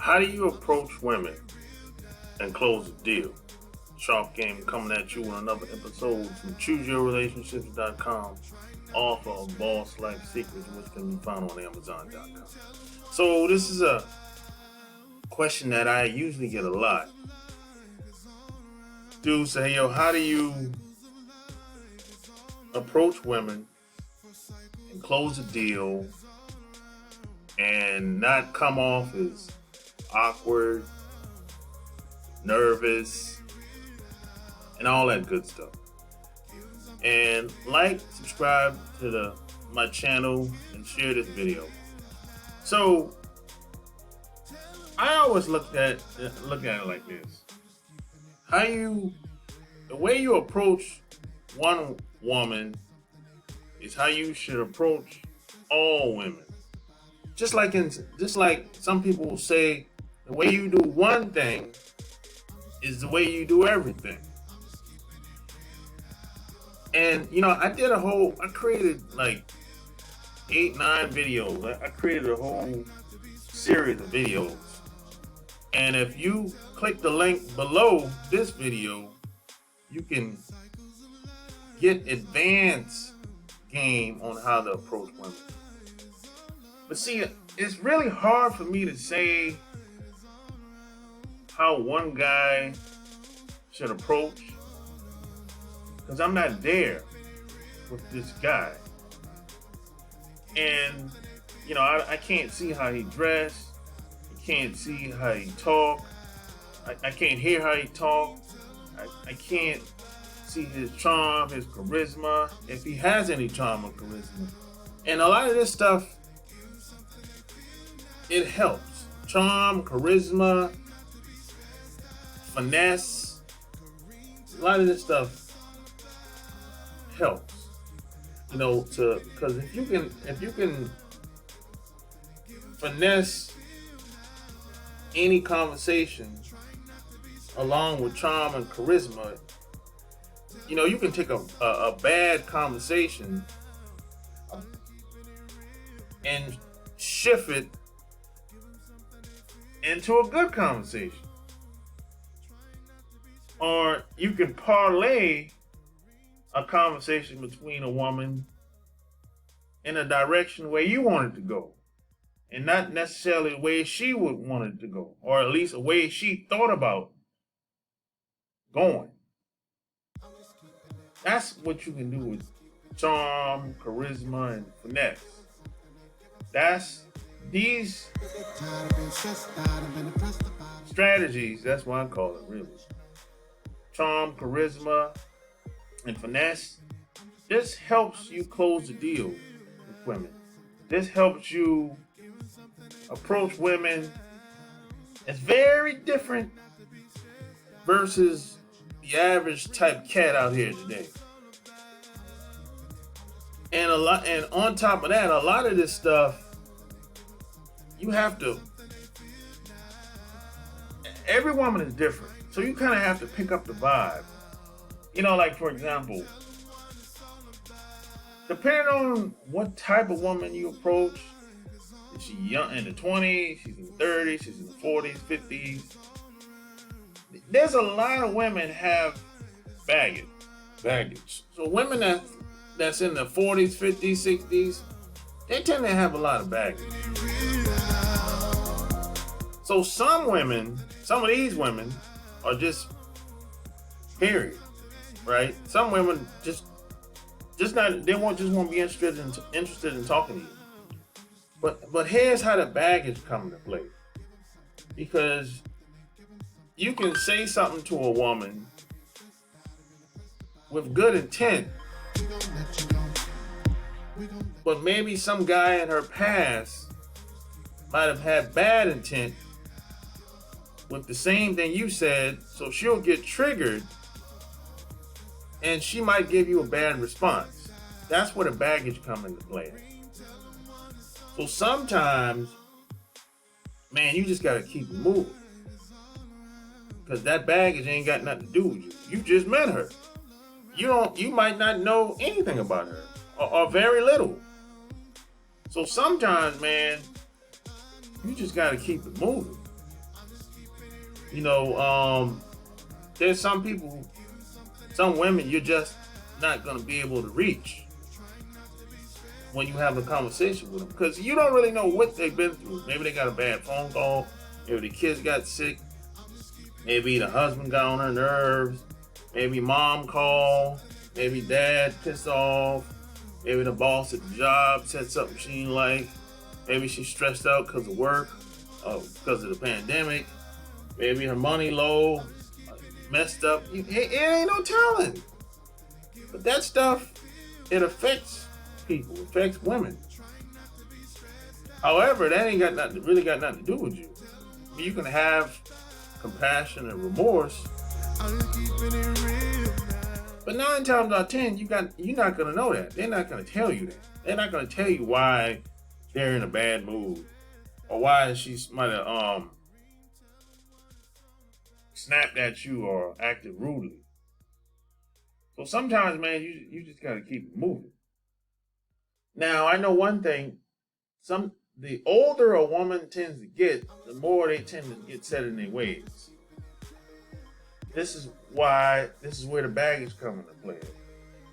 How do you approach women and close a deal? Sharp Game coming at you with another episode from ChooseYourRelationships.com, author of Boss Life Secrets, which can be found on Amazon.com. So this is a question that I usually get a lot. Dudes say, yo, how do you approach women and close a deal and not come off as awkward, nervous, and all that good stuff? And subscribe to my channel, and share this video. So I always look at it like this: the way you approach one woman is how you should approach all women. Just like some people will say, the way you do one thing is the way you do everything. And I created like 8-9 videos. I created a whole series of videos. And if you click the link below this video, you can get advanced game on how to approach women. But see, it's really hard for me to say how one guy should approach, because I'm not there with this guy. And, I can't see how he dressed. I can't see how he talk. I can't hear how he talk. I can't see his charm, his charisma, if he has any charm or charisma. And a lot of this stuff, it helps. Charm, charisma, finesse, a lot of this stuff helps. Because if you can finesse any conversation along with charm and charisma, you can take a bad conversation and shift it into a good conversation. Or you can parlay a conversation between a woman in a direction where you want it to go, and not necessarily the way she would want it to go, or at least a way she thought about going. That's what you can do with charm, charisma, and finesse. These strategies, that's what I call it, really. Charm, charisma, and finesse. This helps you close the deal with women. This helps you approach women. It's very different versus the average type cat out here today. And on top of that, a lot of this stuff, every woman is different. So you kind of have to pick up the vibe. Like, for example, depending on what type of woman you approach, is she young, in the 20s, she's in the 30s, she's in the 40s, 50s. There's a lot of women have baggage. So women that's in the 40s, 50s, 60s, they tend to have a lot of baggage. So some of these women are just period, right? Some women just not, they won't be interested in talking to you. But here's how the baggage come into play. Because you can say something to a woman with good intent, but maybe some guy in her past might have had bad intent with the same thing you said, so she'll get triggered and she might give you a bad response. That's where the baggage comes into play. So sometimes, man, you just gotta keep it moving, because that baggage ain't got nothing to do with you. You just met her. You might not know anything about her, or very little. So sometimes, man, you just gotta keep it moving. You know, there's some people, some women, you're just not gonna be able to reach when you have a conversation with them because you don't really know what they've been through. Maybe they got a bad phone call. Maybe the kids got sick. Maybe the husband got on her nerves. Maybe mom called. Maybe dad pissed off. Maybe the boss at the job said something she didn't like. Maybe she's stressed out because of work, because of the pandemic. Maybe her money low, messed up. It ain't no telling. But that stuff, it affects people, it affects women. However, that ain't got nothing, really got nothing to do with you. You can have compassion and remorse, but 9 times out of 10, you're not gonna know that. They're not gonna tell you that. They're not gonna tell you why they're in a bad mood or why she might have snapped at you or acted rudely. So sometimes, man, you just gotta keep it moving. Now, I know one thing. The older a woman tends to get, the more they tend to get set in their ways. This is where the baggage comes into play.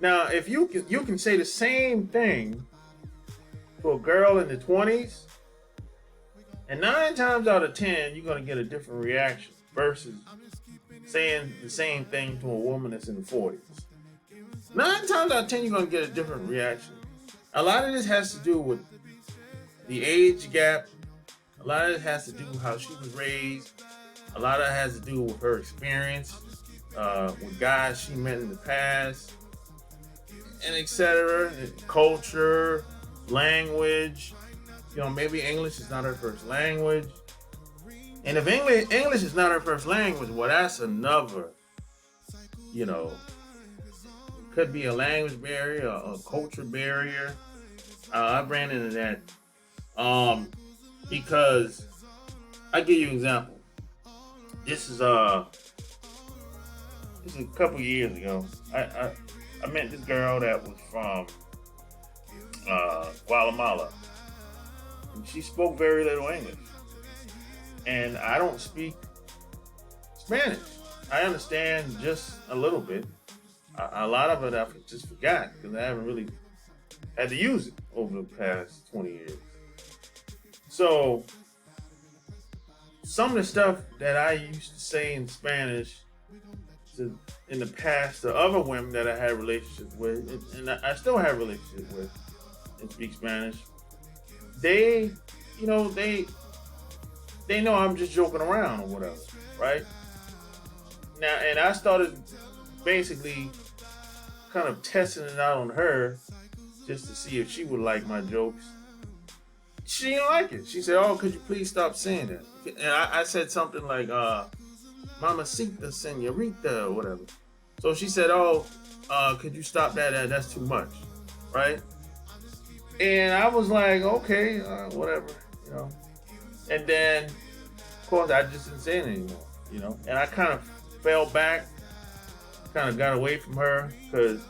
Now, if you can say the same thing to a girl in the 20s, and 9 times out of 10, you're gonna get a different reaction versus saying the same thing to a woman that's in the 40s. 9 times out of 10, you're gonna get a different reaction. A lot of this has to do with the age gap. A lot of it has to do with how she was raised. A lot of it has to do with her experience with guys she met in the past, and etc. Culture, language. You know, maybe English is not her first language. And if English is not her first language, well, that's another, you know, could be a language barrier, a culture barrier. I ran into that because I give you an example. This is a couple years ago. I met this girl that was from Guatemala, and she spoke very little English, and I don't speak Spanish. I understand just a little bit. A lot of it I just forgot because I haven't really had to use it over the past 20 years. So some of the stuff that I used to say in Spanish in the past to other women that I had relationships with, and I still have relationships with and speak Spanish, they know I'm just joking around or whatever, right? Now, and I started basically kind of testing it out on her just to see if she would like my jokes. She didn't like it. She said, "Oh, could you please stop saying that?" And I said something like, "Mamacita, señorita," or whatever. So she said, "Oh, could you stop that? That's too much," right? And I was like, "Okay, whatever, you know." And then, of course, I just didn't say it anymore, you know. And I kind of fell back, kind of got away from her because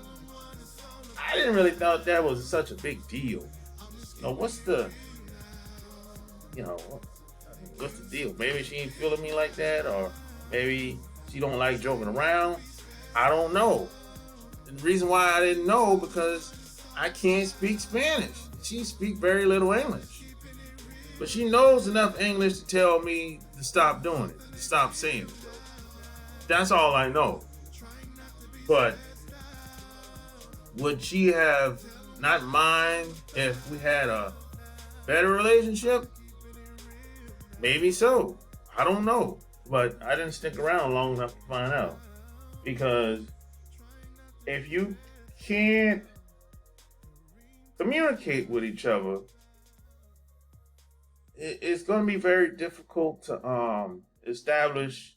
I didn't really thought that was such a big deal. You know, what's the deal? Maybe she ain't feeling me like that, or maybe she don't like joking around. I don't know. And the reason why I didn't know because I can't speak Spanish. She speaks very little English. But she knows enough English to tell me to stop doing it, to stop saying it. That's all I know. But would she have not mind if we had a better relationship? Maybe so. I don't know. But I didn't stick around long enough to find out. Because if you can't communicate with each other, it's going to be very difficult to establish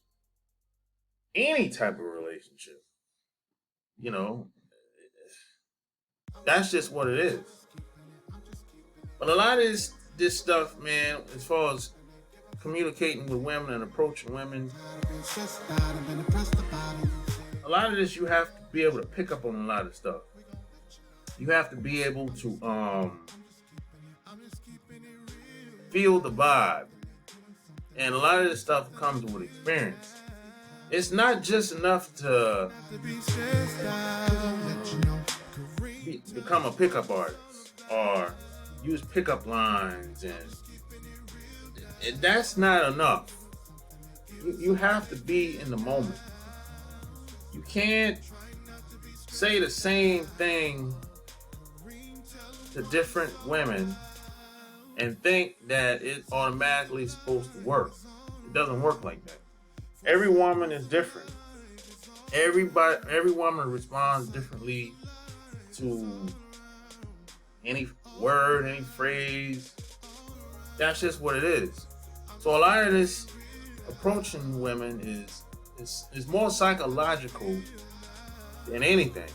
any type of relationship. You know, that's just what it is. But a lot of this stuff, man, as far as communicating with women and approaching women, a lot of this you have to be able to pick up on a lot of stuff. You have to be able to feel the vibe And a lot of this stuff comes with experience. It's not just enough to become a pickup artist or use pickup lines, and that's not enough. You have to be in the moment. You can't say the same thing to different women and think that it automatically is supposed to work. It doesn't work like that. Every woman is different. Every woman responds differently to any word, any phrase. That's just what it is. So a lot of this approaching women is more psychological than anything.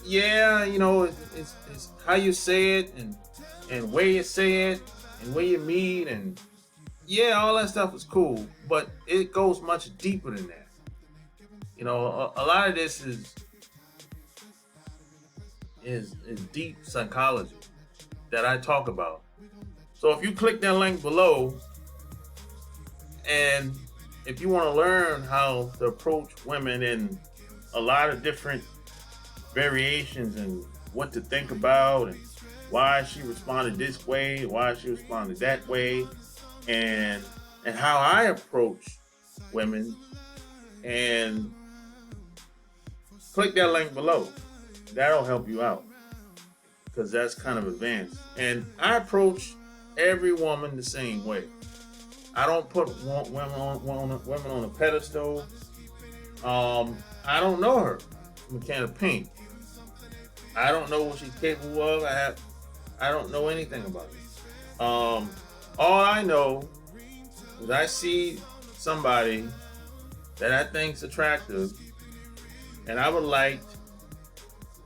Yeah, it's how you say it and where you say it and where you meet, and yeah, all that stuff is cool, but it goes much deeper than that. A lot of this is deep psychology that I talk about. So if you click that link below, and if you want to learn how to approach women in a lot of different variations and what to think about and why she responded this way, why she responded that way, and how I approach women, and click that link below. That'll help you out because that's kind of advanced. And I approach every woman the same way. I don't put women on a pedestal. I don't know her from a can of paint. I don't know what she's capable of. I don't know anything about it. All I know is I see somebody that I think's attractive, and I would like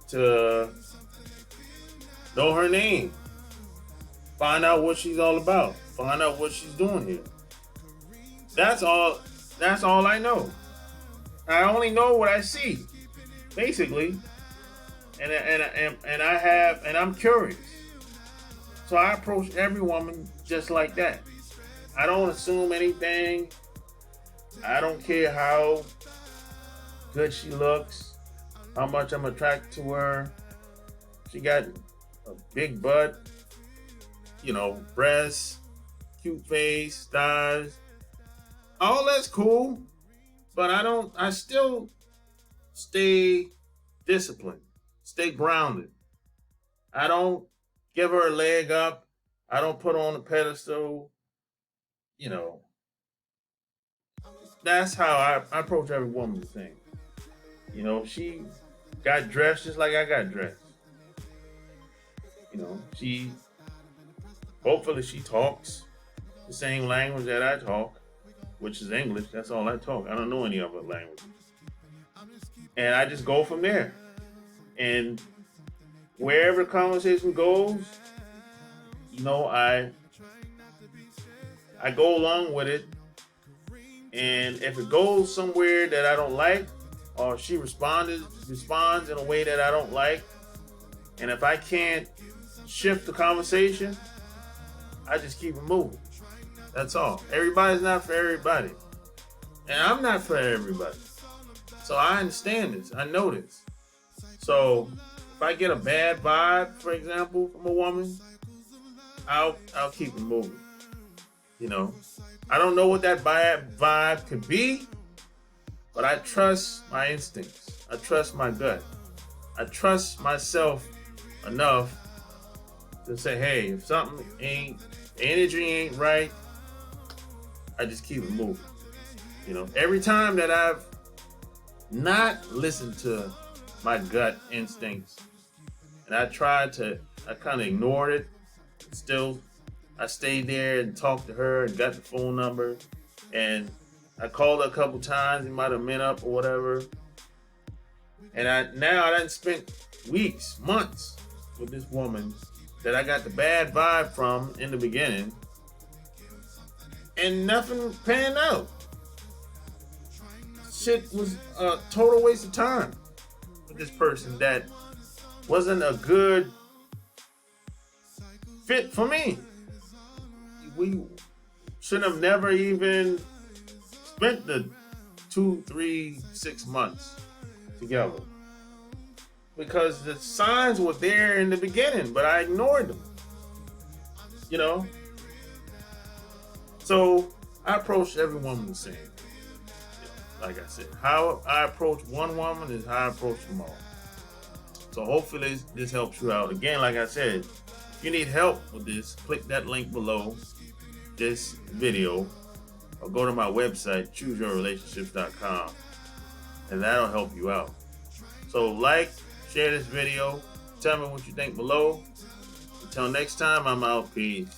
to know her name, find out what she's all about, find out what she's doing here. That's all I know. I only know what I see, basically, and I'm curious. So I approach every woman just like that. I don't assume anything. I don't care how good she looks, how much I'm attracted to her. She got a big butt, breasts, cute face, thighs. All that's cool, but I still stay disciplined, stay grounded. I don't give her a leg up. I don't put her on a pedestal. That's how I approach every woman the same. She got dressed just like I got dressed. Hopefully she talks the same language that I talk, which is English. That's all I talk. I don't know any other language. And I just go from there. And wherever the conversation goes, I go along with it. And if it goes somewhere that I don't like, or she responds in a way that I don't like, and if I can't shift the conversation, I just keep it moving. That's all. Everybody's not for everybody. And I'm not for everybody. So I understand this. I know this. So if I get a bad vibe, for example, from a woman, I'll keep it moving. I don't know what that bad vibe could be, but I trust my instincts. I trust my gut. I trust myself enough to say, hey, if something the energy ain't right, I just keep it moving. Every time that I've not listened to my gut instincts and I kind of ignored it, still I stayed there and talked to her and got the phone number, and I called her a couple times. He might have met up or whatever. And I done spent weeks, months with this woman that I got the bad vibe from in the beginning, and nothing panned out. Shit was a total waste of time with this person that wasn't a good fit for me. should have never even spent the 2, 3, 6 months together. Because the signs were there in the beginning, but I ignored them. You know? So I approached every woman the same. Like I said, how I approach one woman is how I approach them all. So hopefully this helps you out. Again, like I said, if you need help with this, click that link below this video or go to my website, chooseyourrelationships.com, and that'll help you out. So like, share this video, tell me what you think below. Until next time, I'm out. Peace.